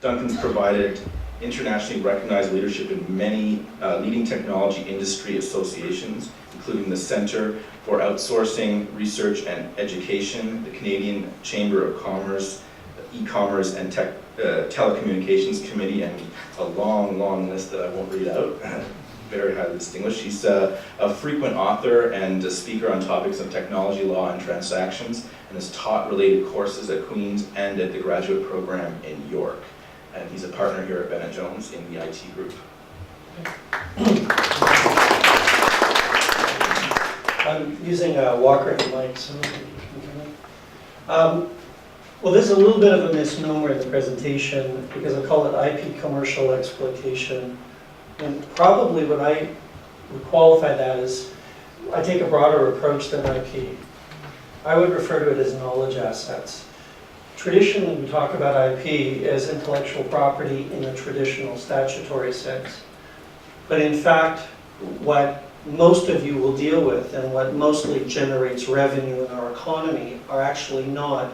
Duncan's provided internationally recognized leadership in many leading technology industry associations, including the Centre for Outsourcing, Research and Education, the Canadian Chamber of Commerce, the E-Commerce and Telecommunications Committee, and a long, long list that I won't read out. Very highly distinguished. He's a frequent author and a speaker on topics of technology, law, and transactions, and has taught related courses at Queen's and at the graduate program in York. And he's a partner here at Bennett Jones in the IT group. I'm using a walker and mic, so well, there's a little bit of a misnomer in the presentation because I call it IP commercial exploitation. And probably what I would qualify that as, I take a broader approach than IP. I would refer to it as knowledge assets. Traditionally, we talk about IP as intellectual property in a traditional statutory sense. But in fact, what most of you will deal with and what mostly generates revenue in our economy are actually not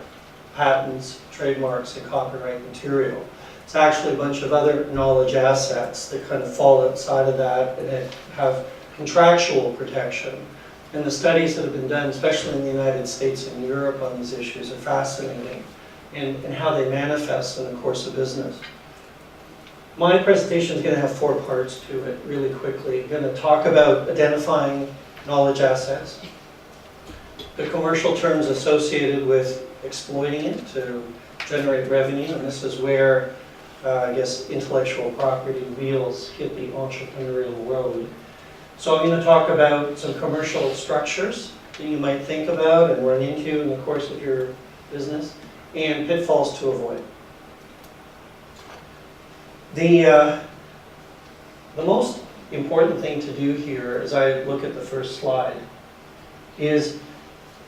patents, trademarks, and copyright material. It's actually a bunch of other knowledge assets that kind of fall outside of that and that have contractual protection. And the studies that have been done, especially in the United States and Europe on these issues, are fascinating in how they manifest in the course of business. My presentation is going to have 4 parts to it really quickly. I'm going to talk about identifying knowledge assets, the commercial terms associated with exploiting it to generate revenue, and this is where I guess intellectual property wheels hit the entrepreneurial road. So I'm going to talk about some commercial structures that you might think about and run into in the course of your business, and pitfalls to avoid. The most important thing to do here, as I look at the first slide, is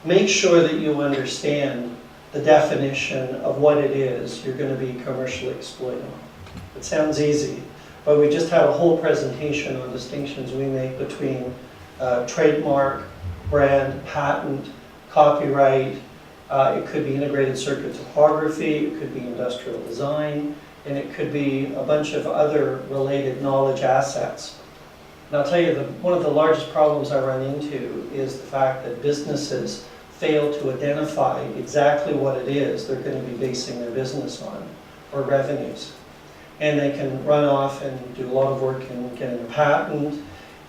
make sure that you understand the definition of what it is you're going to be commercially exploiting. It sounds easy, but we just had a whole presentation on distinctions we make between trademark, brand, patent, copyright. It could be integrated circuit topography, it could be industrial design, and it could be a bunch of other related knowledge assets. And I'll tell you, one of the largest problems I run into is the fact that businesses fail to identify exactly what it is they're going to be basing their business on, or revenues. And they can run off and do a lot of work in getting a patent,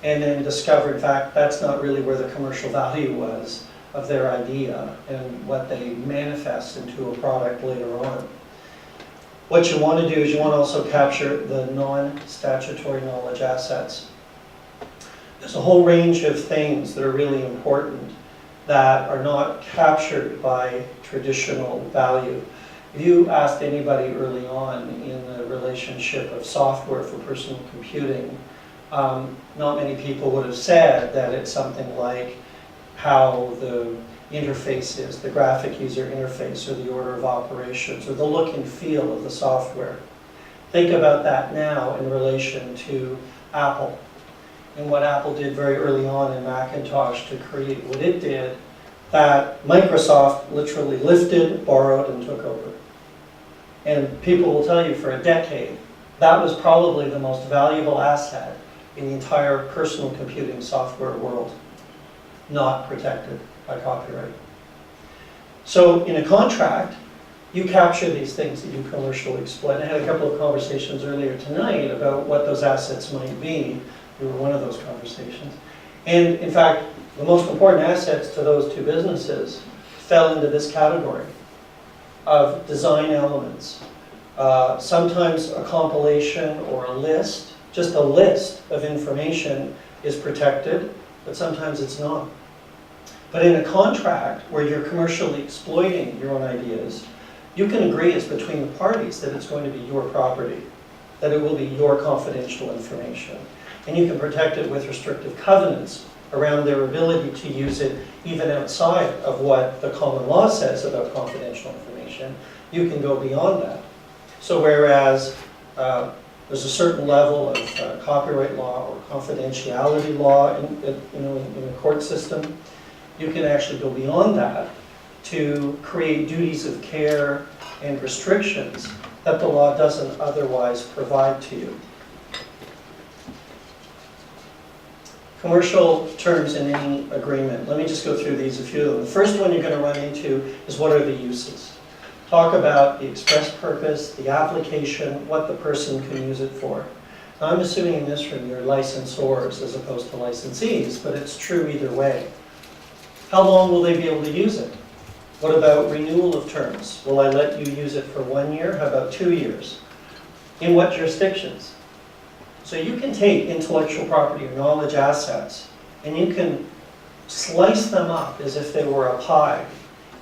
and then discover, in fact, that's not really where the commercial value was of their idea and what they manifest into a product later on. What you want to do is you want to also capture the non-statutory knowledge assets. There's a whole range of things that are really important that are not captured by traditional value. If you asked anybody early on in the relationship of software for personal computing, not many people would have said that it's something like how the interface is, the graphic user interface, or the order of operations, or the look and feel of the software. Think about that now in relation to Apple, and what Apple did very early on in Macintosh to create what it did, that Microsoft literally lifted, borrowed, and took over. And people will tell you for a decade, that was probably the most valuable asset in the entire personal computing software world, not protected by copyright. So in a contract, you capture these things that you commercially exploit. I had a couple of conversations earlier tonight about what those assets might be. We were one of those conversations. And in fact, the most important assets to those two businesses fell into this category of design elements. Sometimes a compilation or a list, just a list of information is protected, but sometimes it's not. But in a contract where you're commercially exploiting your own ideas, you can agree as between the parties that it's going to be your property, that it will be your confidential information. And you can protect it with restrictive covenants around their ability to use it even outside of what the common law says about confidential information. You can go beyond that. So whereas there's a certain level of copyright law or confidentiality law in a court system, you can actually go beyond that to create duties of care and restrictions that the law doesn't otherwise provide to you. Commercial terms in any agreement. Let me just go through these, a few of them. The first one you're going to run into is what are the uses. Talk about the express purpose, the application, what the person can use it for. Now, I'm assuming in this room you're licensors as opposed to licensees, but it's true either way. How long will they be able to use it? What about renewal of terms? Will I let you use it for 1 year? How about 2 years? In what jurisdictions? So you can take intellectual property or knowledge assets and you can slice them up as if they were a pie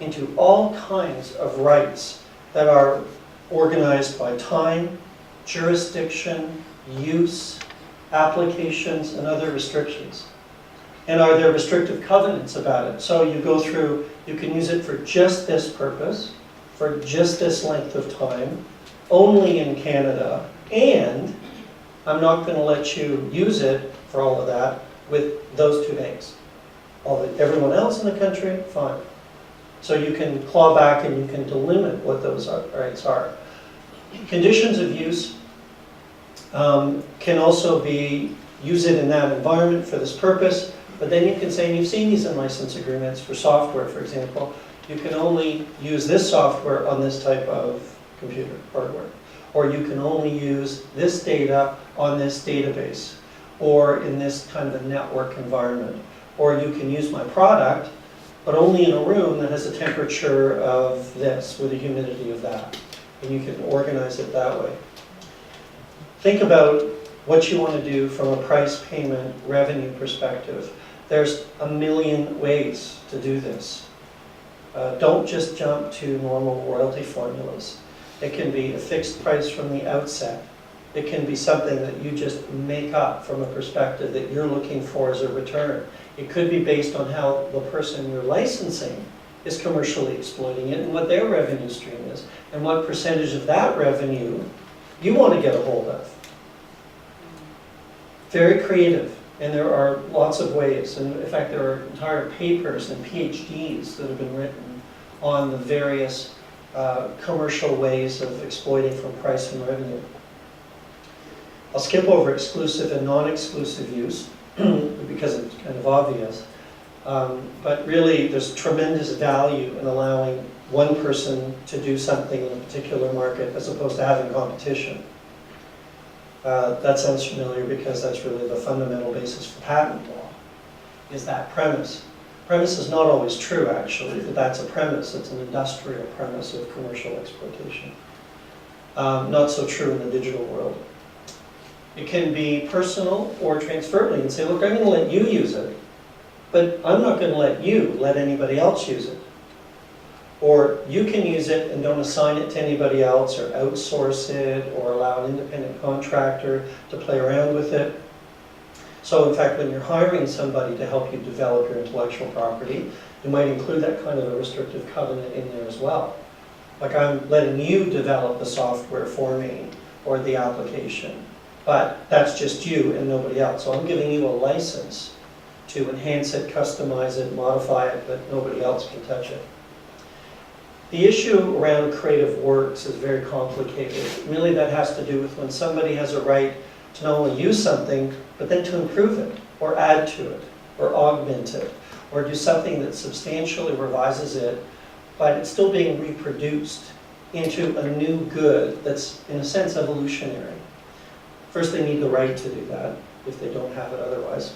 into all kinds of rights that are organized by time, jurisdiction, use, applications, and other restrictions. And are there restrictive covenants about it? So you go through, you can use it for just this purpose, for just this length of time, only in Canada, and I'm not going to let you use it for all of that with those 2 names. Everyone else in the country, fine. So you can claw back and you can delimit what those rights are. Conditions of use can also be, use it in that environment for this purpose, but then you can say, and you've seen these in license agreements for software, for example, you can only use this software on this type of computer hardware. Or you can only use this data on this database, or in this kind of a network environment. Or you can use my product, but only in a room that has a temperature of this, with a humidity of that. And you can organize it that way. Think about what you want to do from a price, payment, revenue perspective. There's a million ways to do this. Don't just jump to normal royalty formulas. It can be a fixed price from the outset. It can be something that you just make up from a perspective that you're looking for as a return. It could be based on how the person you're licensing is commercially exploiting it and what their revenue stream is and what percentage of that revenue you want to get a hold of. Very creative, and there are lots of ways. And in fact, there are entire papers and PhDs that have been written on the various commercial ways of exploiting from price and revenue. I'll skip over exclusive and non-exclusive use because it's kind of obvious. But really, there's tremendous value in allowing one person to do something in a particular market as opposed to having competition. That sounds familiar because that's really the fundamental basis for patent law, is that premise. Premise is not always true, actually, but that's a premise. It's an industrial premise of commercial exploitation. Not so true in the digital world. It can be personal or transferably and say, look, I'm going to let you use it, but I'm not going to let you let anybody else use it. Or you can use it and don't assign it to anybody else or outsource it or allow an independent contractor to play around with it. So in fact, when you're hiring somebody to help you develop your intellectual property, you might include that kind of a restrictive covenant in there as well. Like, I'm letting you develop the software for me or the application, but that's just you and nobody else. So I'm giving you a license to enhance it, customize it, modify it, but nobody else can touch it. The issue around creative works is very complicated. Really, that has to do with when somebody has a right to not only use something, but then to improve it, or add to it, or augment it, or do something that substantially revises it, but it's still being reproduced into a new good that's, in a sense, evolutionary. First, they need the right to do that, if they don't have it otherwise.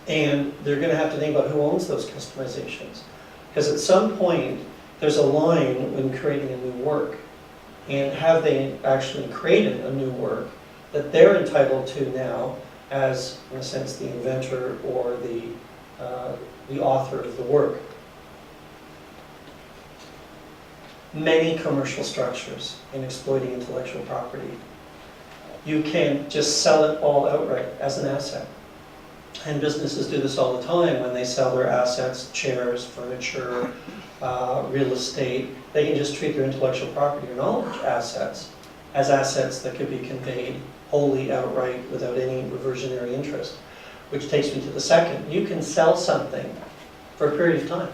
And they're going to have to think about who owns those customizations. Because at some point, there's a line when creating a new work. And have they actually created a new work that they're entitled to now as, in a sense, the inventor or the author of the work. Many commercial structures in exploiting intellectual property. You can just sell it all outright as an asset. And businesses do this all the time when they sell their assets, chairs, furniture, real estate. They can just treat their intellectual property or knowledge assets as assets that could be conveyed wholly outright without any reversionary interest. Which takes me to the second. You can sell something for a period of time.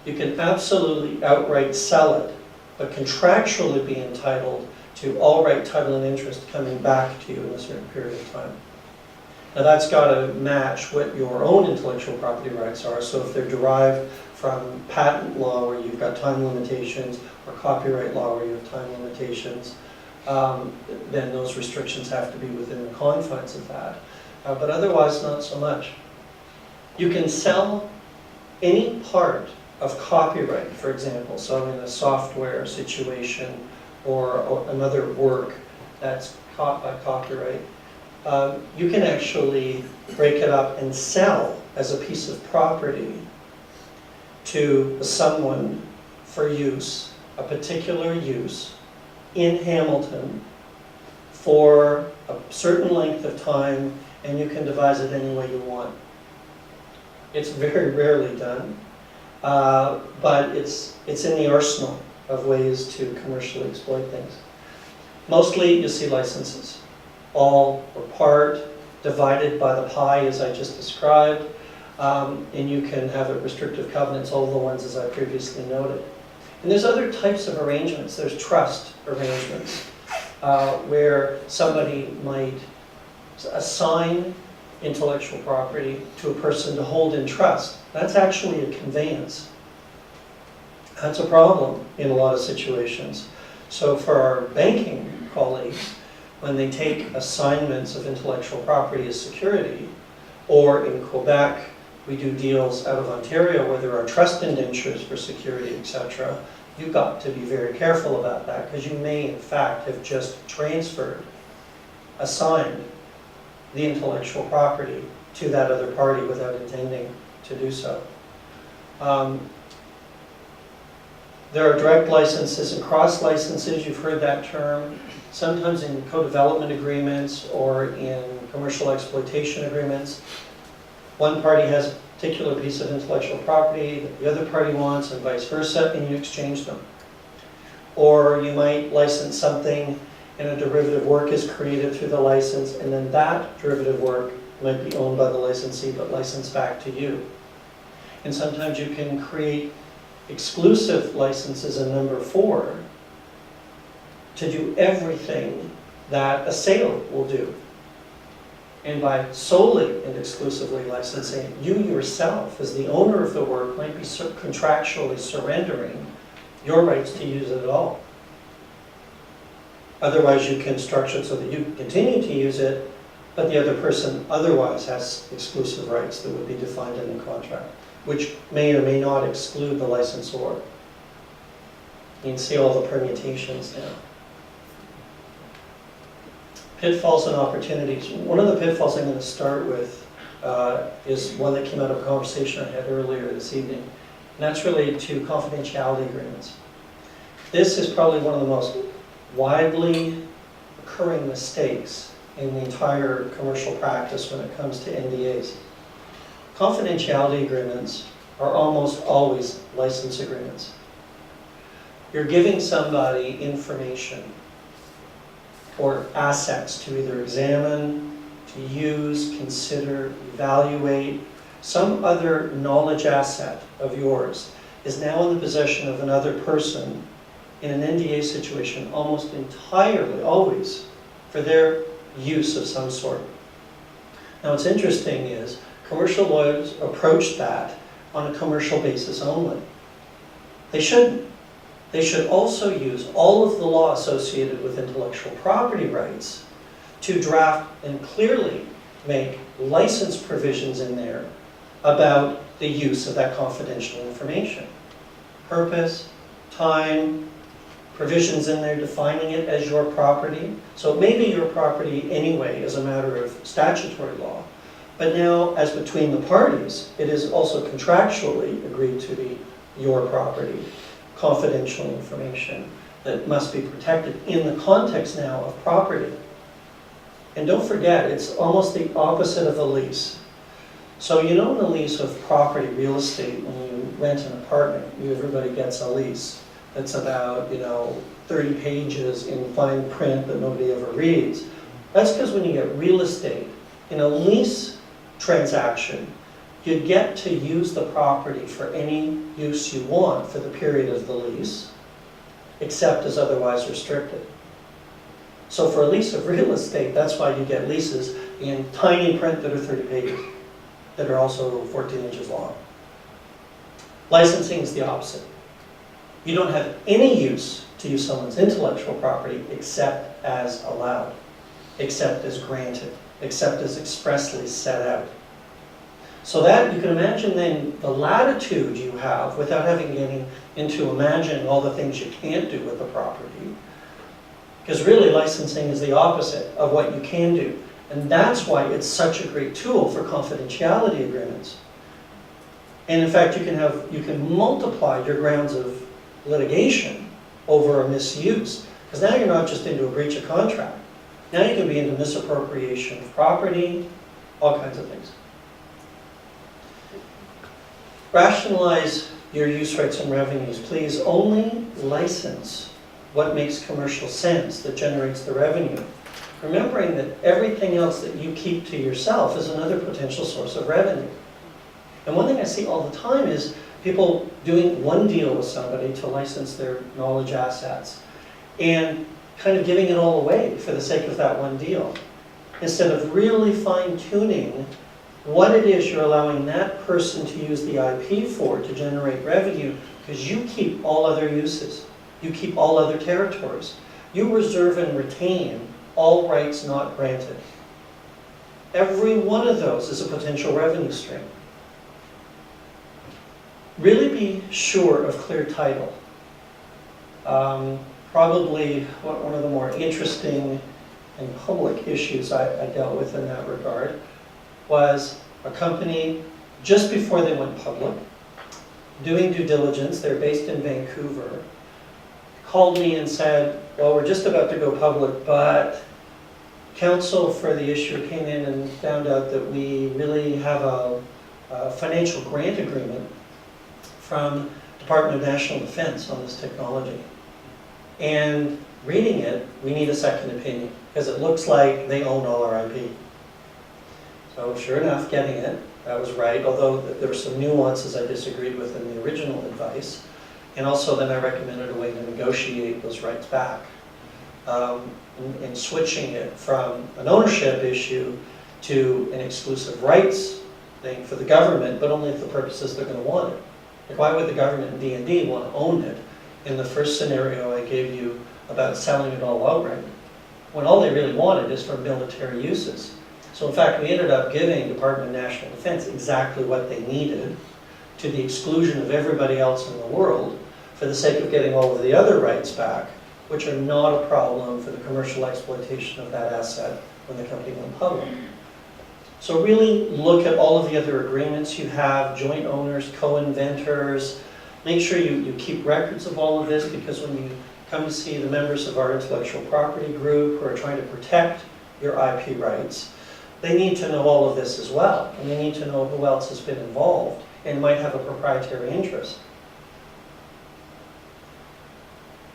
You can absolutely outright sell it but contractually be entitled to all right, title, and interest coming back to you in a certain period of time. Now that's got to match what your own intellectual property rights are. So if they're derived from patent law where you've got time limitations, or copyright law where you have time limitations, then those restrictions have to be within the confines of that. But otherwise, not so much. You can sell any part of copyright, for example, so in a software situation or another work that's caught by copyright, you can actually break it up and sell as a piece of property to someone for use, a particular use, in Hamilton for a certain length of time, and you can devise it any way you want. It's very rarely done, but it's in the arsenal of ways to commercially exploit things. Mostly you see licenses, all or part, divided by the pie as I just described, and you can have a restrictive covenants, all the ones as I previously noted. And there's other types of arrangements. There's trust arrangements, where somebody might assign intellectual property to a person to hold in trust. That's actually a conveyance. That's a problem in a lot of situations. So for our banking colleagues, when they take assignments of intellectual property as security, or in Quebec, we do deals out of Ontario where there are trust indentures for security, etc., you've got to be very careful about that, because you may, in fact, have just transferred, assigned the intellectual property to that other party without intending to do so. There are direct licenses and cross licenses. You've heard that term. Sometimes in co-development agreements or in commercial exploitation agreements, one party has a particular piece of intellectual property that the other party wants, and vice versa, and you exchange them. Or you might license something and a derivative work is created through the license, and then that derivative work might be owned by the licensee but licensed back to you. And sometimes you can create exclusive licenses in number 4 to do everything that a sale will do. And by solely and exclusively licensing, you yourself, as the owner of the work, might be contractually surrendering your rights to use it at all. Otherwise, you can structure it so that you continue to use it, but the other person otherwise has exclusive rights that would be defined in the contract, which may or may not exclude the licensor. You can see all the permutations now. Pitfalls and opportunities. One of the pitfalls I'm going to start with is one that came out of a conversation I had earlier this evening, and that's related to confidentiality agreements. This is probably one of the most widely occurring mistakes in the entire commercial practice when it comes to NDAs. Confidentiality agreements are almost always license agreements. You're giving somebody information or assets to either examine, to use, consider, evaluate. Some other knowledge asset of yours is now in the possession of another person in an NDA situation almost entirely, always, for their use of some sort. Now what's interesting is commercial lawyers approach that on a commercial basis only. They shouldn't. They should also use all of the law associated with intellectual property rights to draft and clearly make license provisions in there about the use of that confidential information. Purpose, time, provisions in there defining it as your property. So it may be your property anyway as a matter of statutory law, but now as between the parties, it is also contractually agreed to be your property, confidential information that must be protected in the context now of property. And don't forget, it's almost the opposite of a lease. So you know in a lease of property, real estate, when you rent an apartment, everybody gets a lease. That's about, 30 pages in fine print that nobody ever reads. That's because when you get real estate, in a lease transaction, you get to use the property for any use you want for the period of the lease. except as otherwise restricted. So for a lease of real estate, that's why you get leases in tiny print that are 30 pages, that are also 14 inches long. Licensing is the opposite. You don't have any use to use someone's intellectual property except as allowed, except as granted, except as expressly set out. So that, you can imagine then the latitude you have without having getting into imagining all the things you can't do with the property. Because really licensing is the opposite of what you can do. And that's why it's such a great tool for confidentiality agreements. And in fact, you can multiply your grounds of litigation over a misuse. Because now you're not just into a breach of contract. Now you can be into misappropriation of property, all kinds of things. Rationalize your use rights and revenues. Please only license what makes commercial sense, that generates the revenue. Remembering that everything else that you keep to yourself is another potential source of revenue. And one thing I see all the time is people doing one deal with somebody to license their knowledge assets and kind of giving it all away for the sake of that one deal, instead of really fine-tuning what it is you're allowing that person to use the IP for to generate revenue, because you keep all other uses. You keep all other territories. You reserve and retain all rights not granted. Every one of those is a potential revenue stream. Really be sure of clear title. Probably one of the more interesting and public issues I dealt with in that regard was a company, just before they went public, doing due diligence, they're based in Vancouver, called me and said, well, we're just about to go public, but counsel for the issue came in and found out that we really have a financial grant agreement from Department of National Defense on this technology. And reading it, we need a second opinion, because it looks like they own all our IP. So sure enough, getting it, that was right, although there were some nuances I disagreed with in the original advice. And also then I recommended a way to negotiate those rights back. In switching it from an ownership issue to an exclusive rights thing for the government, but only if the purposes they're going to want it. Like, why would the government in D&D want to own it in the first scenario I gave you about selling it all outright, when all they really wanted is for military uses? So in fact, we ended up giving Department of National Defense exactly what they needed, to the exclusion of everybody else in the world, for the sake of getting all of the other rights back, which are not a problem for the commercial exploitation of that asset when the company went public. So really look at all of the other agreements you have, joint owners, co-inventors. Make sure you keep records of all of this, because when you come to see the members of our intellectual property group who are trying to protect your IP rights, they need to know all of this as well. And they need to know who else has been involved and might have a proprietary interest.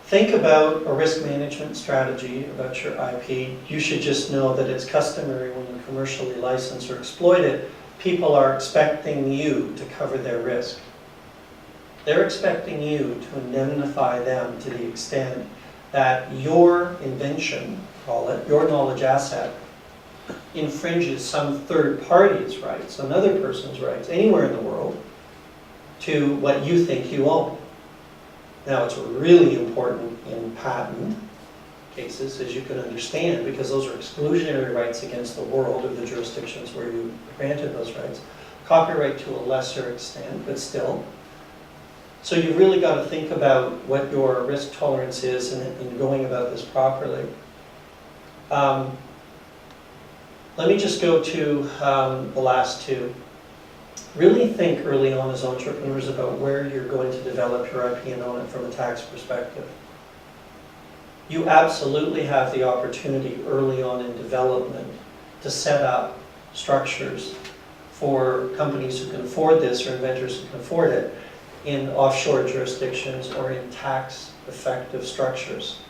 Think about a risk management strategy about your IP. You should just know that it's customary when you commercially license or exploit it, people are expecting you to cover their risk. They're expecting you to indemnify them to the extent that your invention, call it, your knowledge asset, infringes some third party's rights, another person's rights, anywhere in the world, to what you think you own. Now, it's really important in patent cases, as you can understand, because those are exclusionary rights against the world or the jurisdictions where you granted those rights. Copyright to a lesser extent, but still. So you've really got to think about what your risk tolerance is in going about this properly. Let me just go to the last two. Really think early on as entrepreneurs about where you're going to develop your IP and own it from a tax perspective. You absolutely have the opportunity early on in development to set up structures for companies who can afford this or inventors who can afford it in offshore jurisdictions or in tax-effective structures.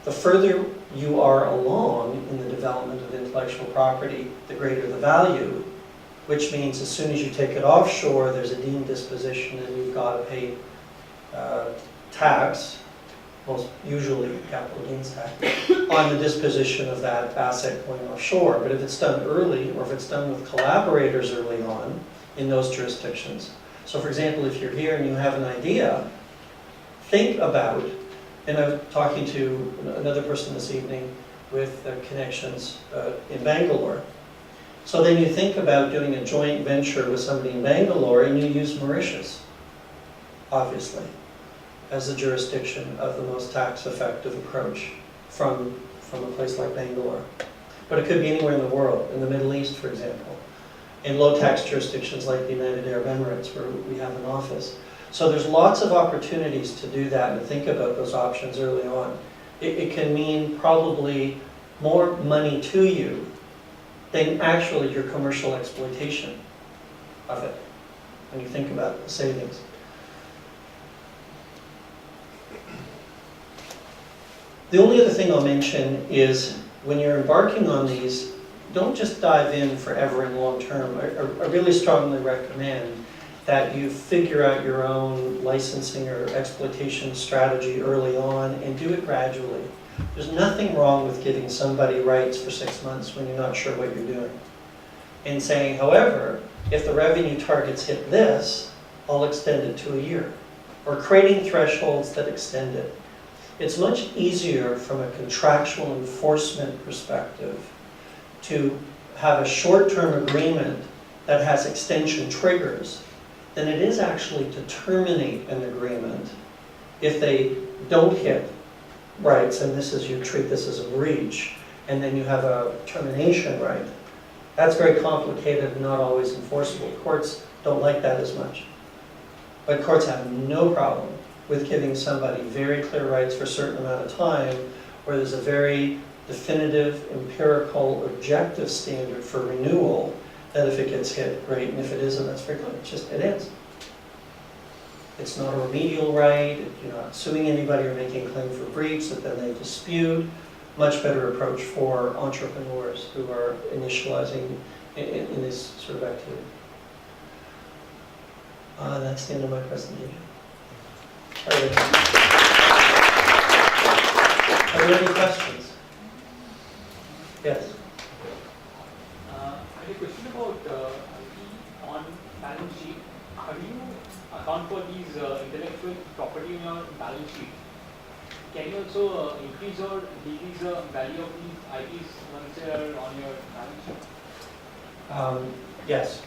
The further you are along in the development of intellectual property, the greater the value, which means as soon as you take it offshore, there's a deemed disposition and you've got to pay tax most usually capital gains tax, on the disposition of that asset going offshore. But if it's done early, or if it's done with collaborators early on in those jurisdictions. So for example, if you're here and you have an idea, think about, and I'm talking to another person this evening with connections in Bangalore. So then you think about doing a joint venture with somebody in Bangalore, and you use Mauritius, obviously, as the jurisdiction of the most tax-effective approach from a place like Bangalore. But it could be anywhere in the world, in the Middle East, for example, in low-tax jurisdictions like the United Arab Emirates, where we have an office. So there's lots of opportunities to do that and think about those options early on. It can mean probably more money to you than actually your commercial exploitation of it, when you think about the savings. The only other thing I'll mention is when you're embarking on these, don't just dive in forever and long term. I really strongly recommend that you figure out your own licensing or exploitation strategy early on and do it gradually. There's nothing wrong with giving somebody rights for 6 months when you're not sure what you're doing. And saying, however, if the revenue targets hit this, I'll extend it to a year. Or creating thresholds that extend it. It's much easier from a contractual enforcement perspective to have a short-term agreement that has extension triggers than it is actually to terminate an agreement if they don't hit rights, and this is, you treat this as a breach, and then you have a termination right. That's very complicated and not always enforceable. Courts don't like that as much. But courts have no problem with giving somebody very clear rights for a certain amount of time, where there's a very definitive, empirical, objective standard for renewal, that if it gets hit, great, and if it isn't, that's very good. It ends. It's not a remedial right, you're not suing anybody or making a claim for breach that then they dispute. Much better approach for entrepreneurs who are initializing in this sort of activity. That's the end of my presentation. Are there any questions? Yes. I have a question about on balance sheet. How do you account for these intellectual property in your balance sheet? Can you also increase or decrease the value of these IPs once they are on your balance sheet? Yes,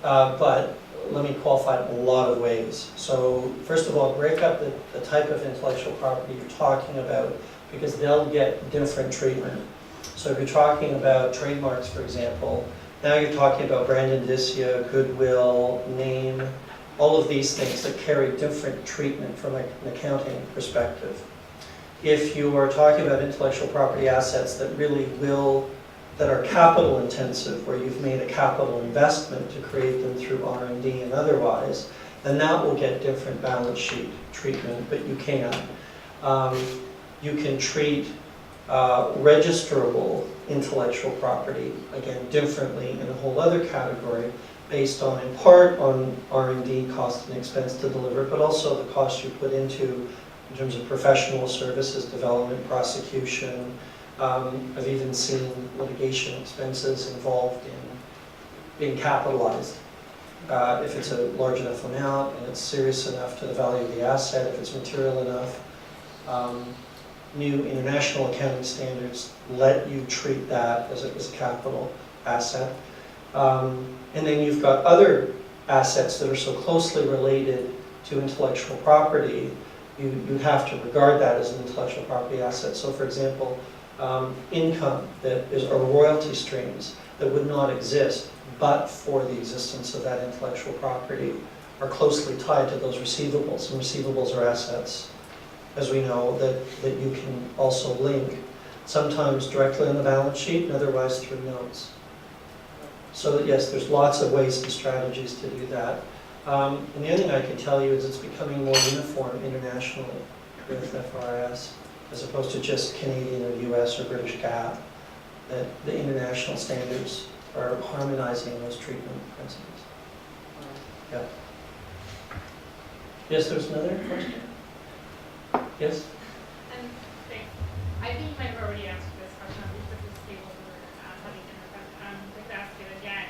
but let me qualify it in a lot of ways. So first of all, break up the type of intellectual property you're talking about, because they'll get different treatment. So if you're talking about trademarks, for example, now you're talking about brand indicia, goodwill, name, all of these things that carry different treatment from an accounting perspective. If you are talking about intellectual property assets that that are capital intensive, where you've made a capital investment to create them through R&D and otherwise, then that will get different balance sheet treatment, but you can. You can treat registrable intellectual property, again, differently in a whole other category, based on, in part, on R&D cost and expense to deliver, but also the cost you put into in terms of professional services, development, prosecution. I've even seen litigation expenses involved in being capitalized. If it's a large enough amount and it's serious enough to the value of the asset, if it's material enough. New international accounting standards let you treat that as a capital asset. And then you've got other assets that are so closely related to intellectual property, you have to regard that as an intellectual property asset. So for example, income that is, or royalty streams that would not exist but for the existence of that intellectual property are closely tied to those receivables. And receivables are assets, as we know, that you can also link, sometimes directly on the balance sheet and otherwise through notes. So that, yes, there's lots of ways and strategies to do that. And the other thing I can tell you is it's becoming more uniform internationally with FRS, as opposed to just Canadian or US or British GAAP, that the international standards are harmonizing those treatment principles. Yeah. Yes, there's another question? Yes? I think you might have already answered this question on which of this table we were having dinner, but I'd like to ask it again.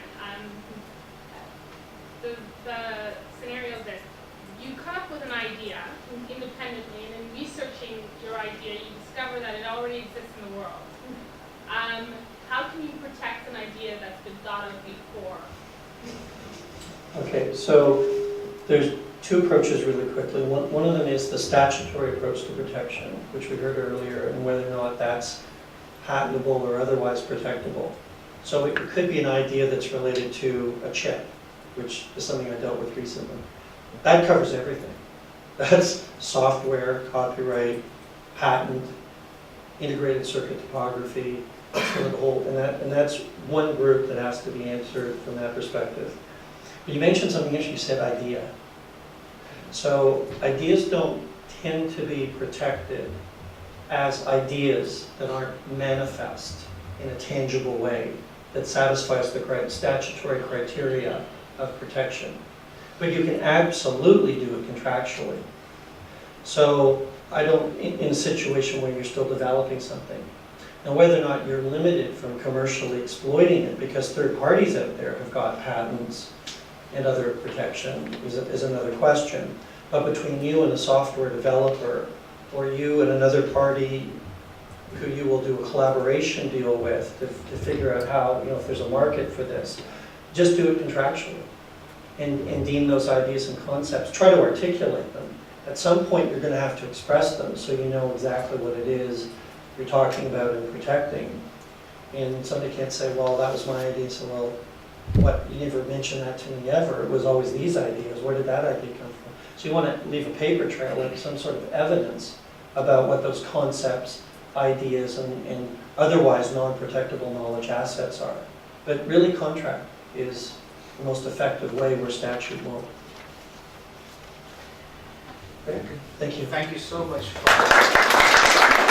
The scenario is this: you come up with an idea independently, and in researching your idea, you discover that it already exists in the world. How can you protect an idea that's been thought of before? Okay, so there's two approaches really quickly. One of them is the statutory approach to protection, which we heard earlier, and whether or not that's patentable or otherwise protectable. So it could be an idea that's related to a chip, which is something I dealt with recently. That covers everything. That's software, copyright, patent, integrated circuit topography, sort of the whole, and that's one group that has to be answered from that perspective. But you mentioned something interesting, you said idea. So ideas don't tend to be protected as ideas that aren't manifest in a tangible way that satisfies the statutory criteria of protection. But you can absolutely do it contractually. So I don't, in a situation where you're still developing something. Now whether or not you're limited from commercially exploiting it because third parties out there have got patents and other protection is another question. But between you and a software developer, or you and another party who you will do a collaboration deal with to figure out how, if there's a market for this, just do it contractually and deem those ideas and concepts. Try to articulate them. At some point you're going to have to express them so you know exactly what it is you're talking about and protecting. And somebody can't say, well, that was my idea. So, well, what, you never mentioned that to me ever. It was always these ideas. Where did that idea come from? So you want to leave a paper trail, like some sort of evidence about what those concepts, ideas, and otherwise non-protectable knowledge assets are. But really contract is the most effective way where statute won't. Great. Thank you. Thank you so much for